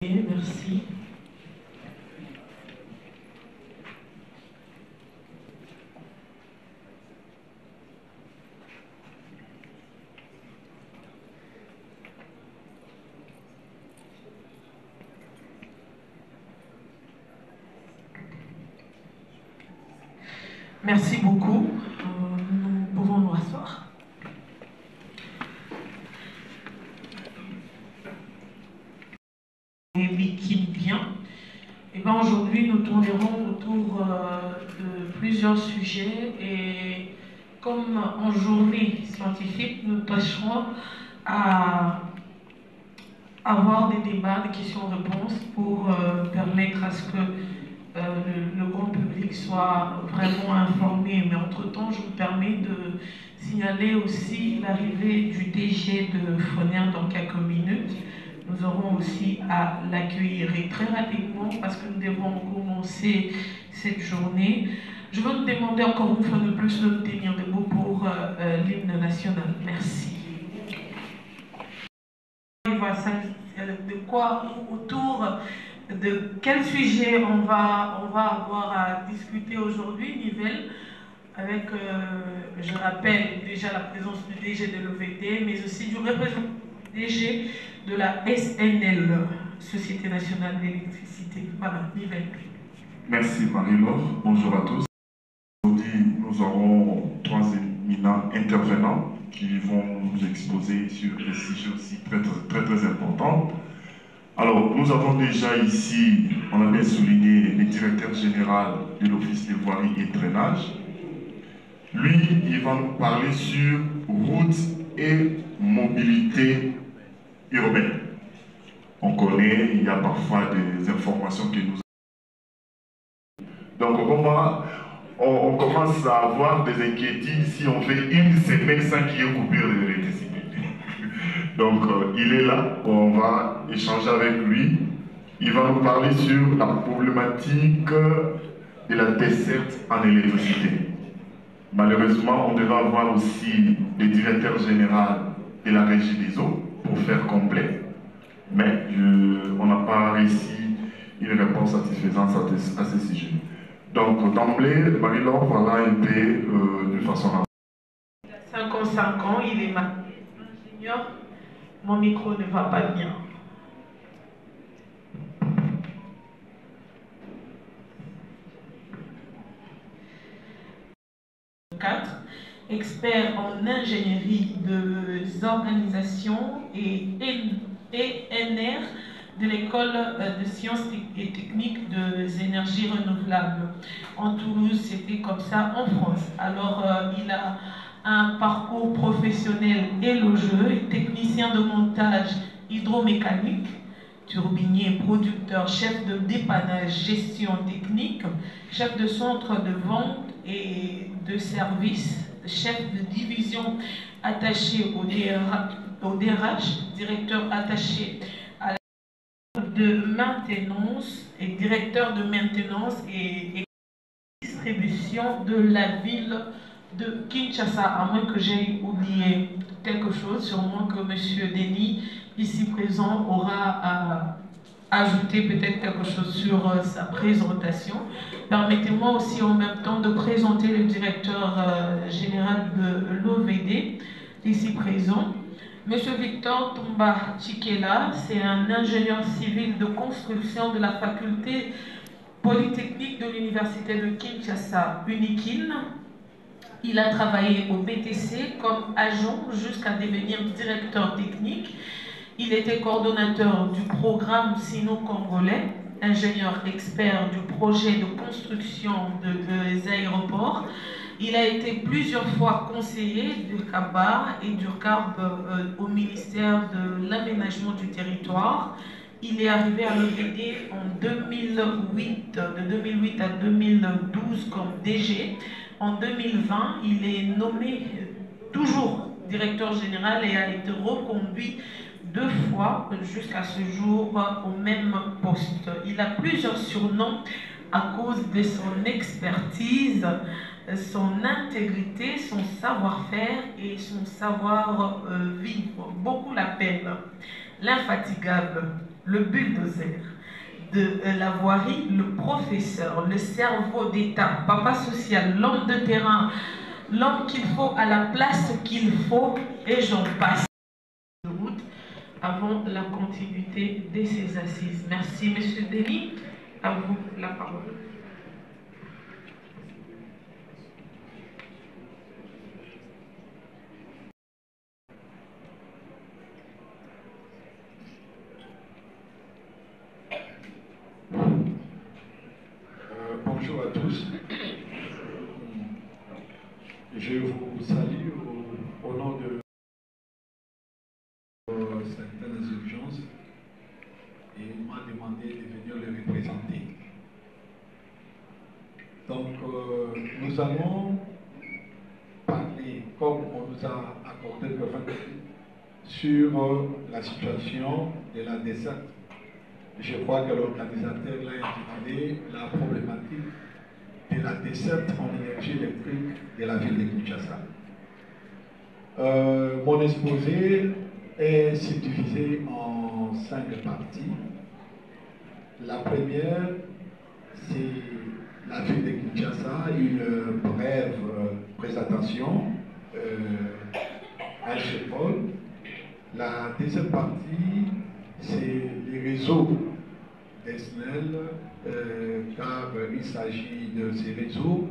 Merci. Merci beaucoup. Nous pouvons nous rasseoir. Et qui vient. Et bien aujourd'hui, nous tournerons autour de plusieurs sujets et comme en journée scientifique, nous tâcherons à avoir des débats, des questions-réponses pour permettre à ce que le grand public soit vraiment informé. Mais entre-temps, je me permets de signaler aussi l'arrivée du DG de Foner dans quelques minutes. Nous aurons aussi à l'accueillir et très rapidement parce que nous devons commencer cette journée. Je veux vous demander encore une fois de plus de tenir debout pour l'hymne national. Merci. De quoi, autour de quel sujet on va avoir à discuter aujourd'hui, Nivelle, avec, je rappelle déjà la présence du DG de l'OVD, mais aussi du représentant du DG de la SNL, Société Nationale d'Électricité. Voilà, Nivelle. Merci Marie-Laure, bonjour à tous. Aujourd'hui, nous aurons 3 éminents intervenants qui vont nous exposer sur des sujets aussi très importants. Alors, nous avons déjà ici, on avait souligné, le directeur général de l'Office des voiries et drainage. Lui, il va nous parler sur route et mobilité urbaine. On connaît, il y a parfois des informations que nous avons. Donc, on commence à avoir des inquiétudes si on fait une semaine sans qu'il y ait coupure d'électricité. Donc, il est là, on va échanger avec lui. Il va nous parler sur la problématique de la desserte en électricité. Malheureusement, on devait avoir aussi le directeur général de la régie des eaux pour faire complet. Mais on n'a pas réussi une réponse satisfaisante à ce sujet. Donc, d'emblée, Marie-Laure, voilà un peu de façon à... Il a 55 ans, il est ingénieur. Mon micro ne va pas bien. Expert en ingénierie des organisations et ENR de l'école de sciences et techniques des énergies renouvelables. En Toulouse, c'était comme ça en France. Alors, il a un parcours professionnel élogieux, technicien de montage hydromécanique, turbinier, producteur, chef de dépannage, gestion technique, chef de centre de vente et de service, chef de division attaché au DRH, directeur attaché à la de maintenance et directeur de maintenance et distribution de la ville de Kinshasa, à moins que j'aie oublié quelque chose, sûrement que M. Denis, ici présent, aura à ajouter peut-être quelque chose sur sa présentation. Permettez-moi aussi en même temps de présenter le directeur général de l'OVD, ici présent. M. Victor Tomba Chikela, c'est un ingénieur civil de construction de la faculté polytechnique de l'université de Kinshasa, UNIKIN. Il a travaillé au BTC comme agent jusqu'à devenir directeur technique. Il était coordonnateur du programme sino-congolais, ingénieur expert du projet de construction des aéroports. Il a été plusieurs fois conseiller du CABA et du CAB au ministère de l'Aménagement du Territoire. Il est arrivé à l'OVD en 2008, de 2008 à 2012 comme DG. En 2020, il est nommé toujours directeur général et a été reconduit 2 fois jusqu'à ce jour au même poste. Il a plusieurs surnoms à cause de son expertise, son intégrité, son savoir-faire et son savoir-vivre. Beaucoup l'appellent l'infatigable, le bulldozer de la voirie, le professeur, le cerveau d'État, papa social, l'homme de terrain, l'homme qu'il faut à la place qu'il faut, et j'en passe. Avant la continuité de ces assises. Merci, Monsieur Denis. À vous la parole. Bonjour à tous. Je vous salue au nom de certaines urgences et il m'a demandé de venir le représenter. Donc, nous allons parler, comme on nous a accordé le 20, sur la situation de la desserte. Je crois que l'organisateur l'a intitulé la problématique de la desserte en énergie électrique de la ville de Kinshasa. Mon exposé est subdivisé en 5 parties. La première, c'est la ville de Kinshasa, une brève présentation à Chepol. La deuxième partie, c'est les réseaux d'ESNEL, car il s'agit de ces réseaux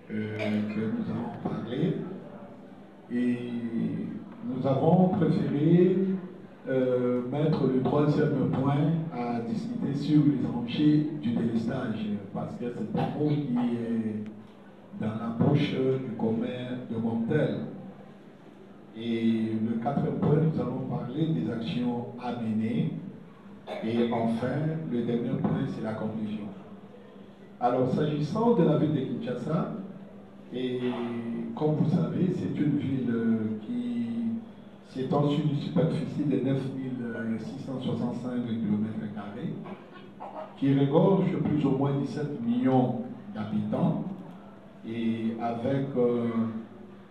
que nous allons parler. Et nous avons préféré mettre le troisième point à discuter sur les enjeux du délestage, parce que c'est un mot qui est dans la bouche du commun de Montel. Et le quatrième point, nous allons parler des actions à mener. Et enfin, le dernier point, c'est la conclusion. Alors, s'agissant de la ville de Kinshasa, et comme vous savez, c'est une ville qui s'étend sur une superficie de 9665 km², qui regorge plus ou moins 17 millions d'habitants, et avec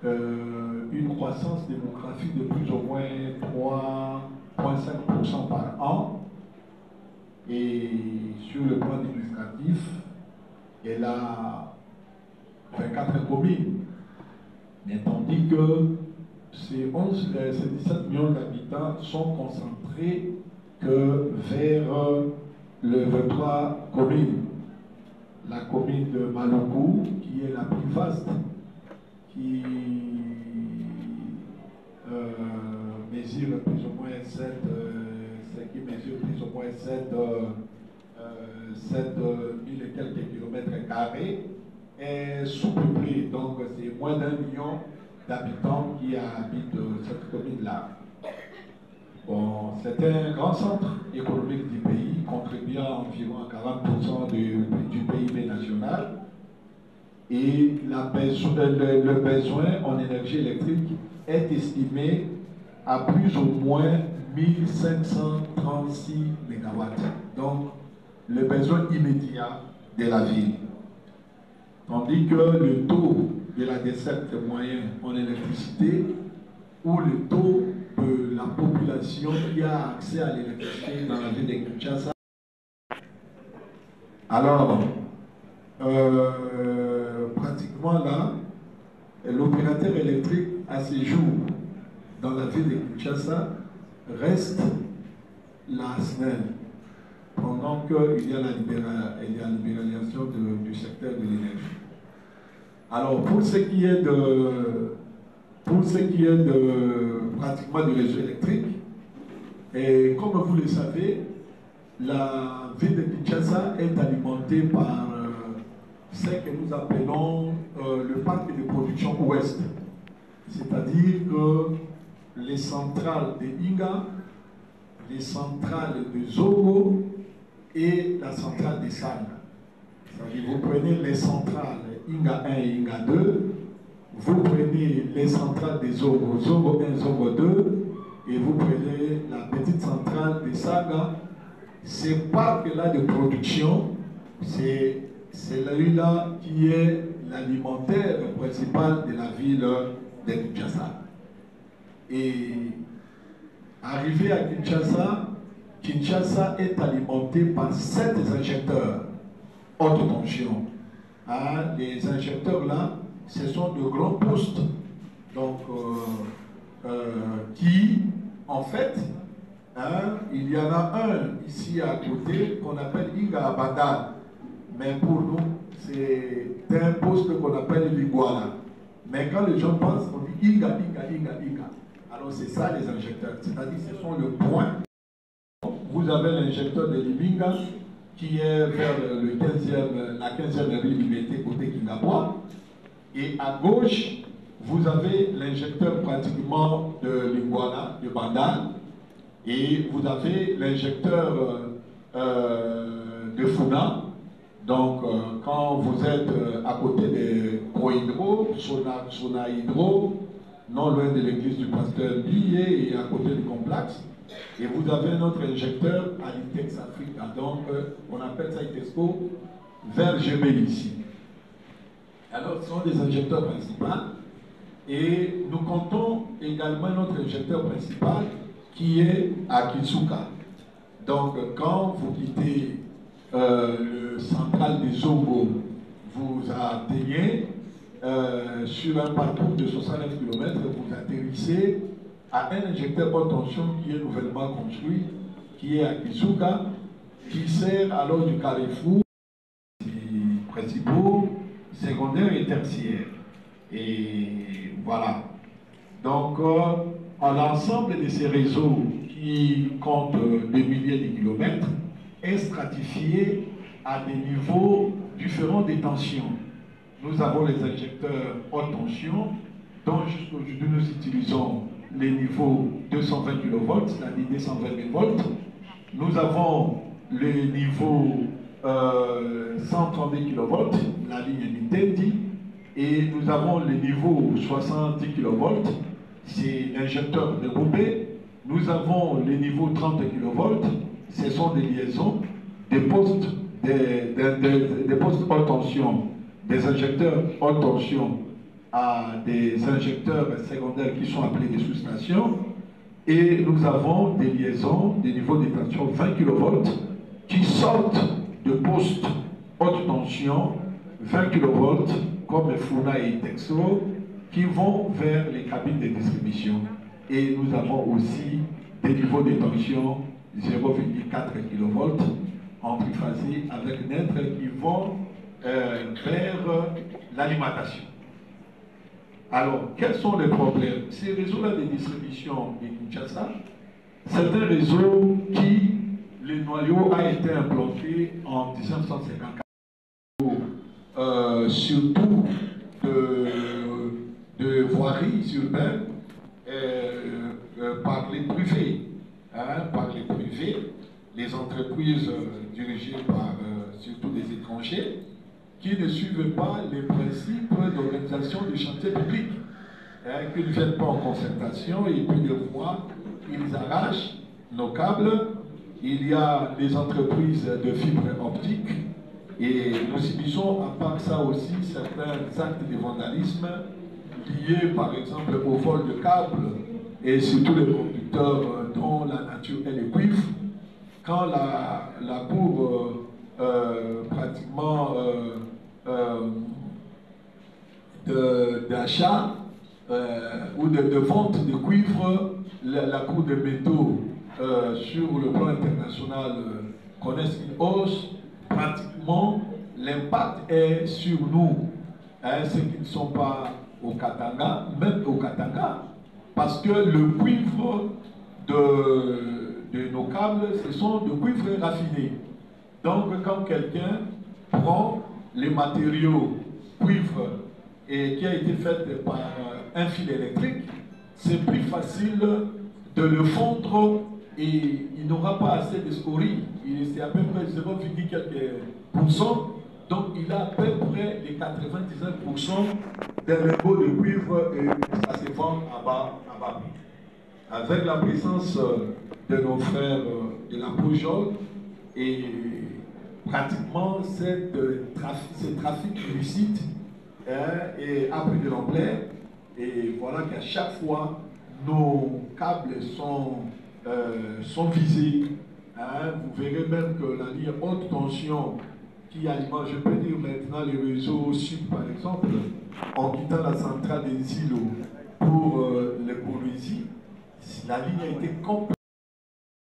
une croissance démographique de plus ou moins 3,5% par an. Et sur le plan administratif, elle a 24 communes. Mais tandis que ces 17 millions d'habitants sont concentrés que vers le 23 communes. La commune de Maluku, qui est la plus vaste, qui mesure plus ou moins 7 000 et quelques kilomètres carrés, est sous-peuplée. Donc c'est moins d'1 million d'habitants qui habitent cette commune-là. Bon, c'est un grand centre économique du pays, contribuant environ à 40% du PIB national. Et le besoin en énergie électrique est estimé à plus ou moins 1536 MW. Donc, le besoin immédiat de la ville. Tandis que le taux de la desserte moyenne en électricité, ou le taux de la population qui a accès à l'électricité dans la ville de Kinshasa. Alors, pratiquement là, l'opérateur électrique à ces jours dans la ville de Kinshasa reste la SNEL, pendant qu'il y a la libéralisation du secteur de l'énergie. Alors, pour ce qui est de pratiquement du réseau électrique, et comme vous le savez, la ville de Kinshasa est alimentée par ce que nous appelons le parc de production ouest. C'est-à-dire que les centrales de Inga, les centrales de Zogo et la centrale de Sanga. C'est-à-dire vous prenez les centrales Inga 1 et Inga 2, vous prenez les centrales de Zogo, Zogo 1, Zogo 2, et vous prenez la petite centrale de Sanga. Ces parcs-là de production, c'est celui-là qui est l'alimentaire principal de la ville de Kinshasa. Et arrivé à Kinshasa, Kinshasa est alimenté par 7 injecteurs haute tension. Hein, les injecteurs là, ce sont de grands postes. Donc, qui, en fait, hein, il y en a un ici à côté qu'on appelle Inga Abada. Mais pour nous, c'est un poste qu'on appelle l'Iguana. Mais quand les gens pensent, on dit Inga. Alors c'est ça les injecteurs. C'est-à-dire ce sont le point. Vous avez l'injecteur de Libinga qui est vers la 15e rue Liberté côté Kingabois. Et à gauche, vous avez l'injecteur pratiquement de l'Iguana, de Bandal. Et vous avez l'injecteur de Funa. Donc, quand vous êtes à côté de Prohydro, Sona Hydro, non loin de l'église du pasteur Billet et à côté du complexe, et vous avez un autre injecteur à l'Itex Africa. Donc, on appelle ça ITESCO vers GB ici. Alors, ce sont des injecteurs principaux. Et nous comptons également notre injecteur principal qui est à Kitsuka. Donc, quand vous quittez le central des Zongo, vous atteignez sur un parcours de 69 km, vous atterrissez à un injecteur haute tension qui est nouvellement construit, qui est à Kitsuka, qui sert alors du carrefour principaux, secondaires et tertiaires. Et voilà. Donc, l'ensemble de ces réseaux qui comptent des milliers de kilomètres est stratifié à des niveaux différents des tensions. Nous avons les injecteurs haute tension, dont jusqu'aujourd'hui nous utilisons les niveaux 220 kV, c'est-à-dire 220 000 volts. Nous avons les niveaux 130 kV, la ligne Nitendi, et nous avons les niveaux 70 kV, c'est l'injecteur de Bobé. Nous avons les niveaux 30 kV, ce sont des liaisons, des postes haute tension, des injecteurs haute tension à des injecteurs secondaires qui sont appelés des sous-stations. Et nous avons des liaisons, des niveaux de tension 20 kV qui sortent de postes haute tension 20 kV comme Funa et Texo qui vont vers les cabines de distribution. Et nous avons aussi des niveaux de tension 0,4 kV en triphasé avec neutre qui vont vers l'alimentation. Alors, quels sont les problèmes? Ces réseaux-là de distribution de Kinshasa, c'est un réseau qui, le noyau a été implanté en 1954, surtout de voiries urbaines par les privés. Par les privés, les entreprises dirigées par surtout des étrangers, qui ne suivent pas les principes d'organisation du chantier public, qui ne viennent pas en concertation et puis des fois, ils arrachent nos câbles. Il y a des entreprises de fibres optiques et nous subissons à part ça aussi certains actes de vandalisme liés par exemple au vol de câbles et surtout les conducteurs dont la nature est le cuivre. Quand la cour pratiquement d'achat ou de vente de cuivre, la cour de métaux sur le plan international connaissent une hausse. Pratiquement, l'impact est sur nous, ceux qui ne sont pas au Katanga, même au Katanga, parce que le cuivre de nos câbles, ce sont de cuivre raffiné. Donc, quand quelqu'un prend les matériaux cuivre et qui a été fait par un fil électrique, c'est plus facile de le fondre et il n'aura pas assez de scorie. C'est à peu près 0,quelques %. Donc, il a à peu près les 99% des lingots de cuivre et ça se vend à bas prix. Avec la présence de nos frères de la Pujol et pratiquement ce trafic illicite a pris de l'ampleur et voilà qu'à chaque fois nos câbles sont visés Vous verrez même que la ligne haute tension qui alimente, je peux dire maintenant, les réseaux sud par exemple, en quittant la centrale des îlots pour les Polynésies, la ligne a été complètement